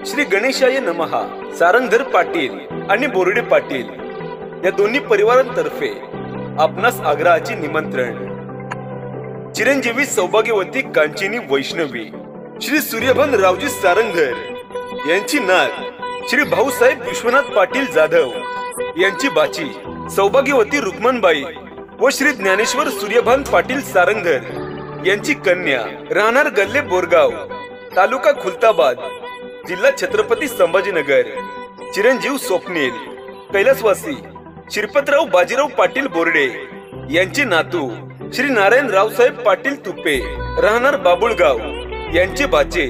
श्री गणेशाय नमहा सारंगधर पाटील आणि बोर्डे पाटील या दोन्ही परिवारांतर्फे आपणास आग्रहाचे निमंत्रण। चिरंजीवी सौभाग्यवती कांचिनी वैष्णवी श्री सूर्यभान रावजी सारंगधर यांची नात श्री भाऊसाहेब विश्वनाथ पाटील जाधव यांची बाची सौभाग्यवती रुक्मणबाई व श्री ज्ञानेश्वर सूर्यभान पाटील सारंगधर यांची कन्या राहणार गल्ले बोरगाव तालुका खुलताबाद जिल्हा छत्रपती संभाजीनगर चिरंजीव स्वप्नील कैलासवासी शिरपतराव बाजीराव पाटील बोर्डे यांचे नातू श्री नारायण रावसाहेब पाटील तुपे राहणार बाबुळगाव यांचे भाचे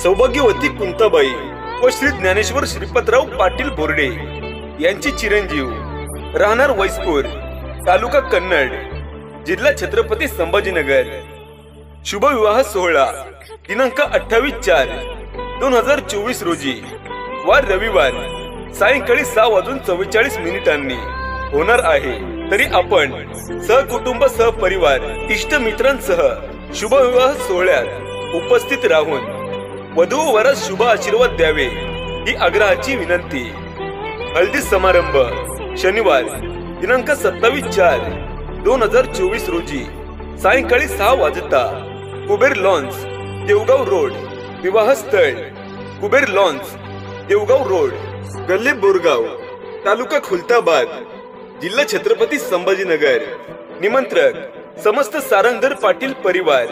सौभाग्यवती कुंताबाई व श्री ज्ञानेश्वर श्रीपतराव पाटील बोर्डे यांची चिरंजीव राहणार वैसपूर तालुका कन्नड जिल्हा छत्रपती संभाजीनगर शुभ विवाह सोहळा दिनांक 28/4/2024 रोजी वार रविवार सायंकाळी 6:44 होणार आहे। तरी आपण सहकुटुंब सहपरिवार इष्ट मित्रांसह शुभ विवाह सोहळ्यात उपस्थित राहून वधू व वरास शुभ आशीर्वाद द्यावे ही आग्रहाची विनंती। हळदी समारंभ शनिवार दिनांक 27/4/2024 रोजी सायंकाळी 6 वाजता कुबेर लॉन्स देवगाव रोड विवाह स्थळ कुबेर लॉन्स देवगाव रोड गल्ले बोरगाव तालुका खुलताबाद जिल्हा छत्रपती संभाजीनगर। निमंत्रक समस्त सारंगधर पाटील परिवार।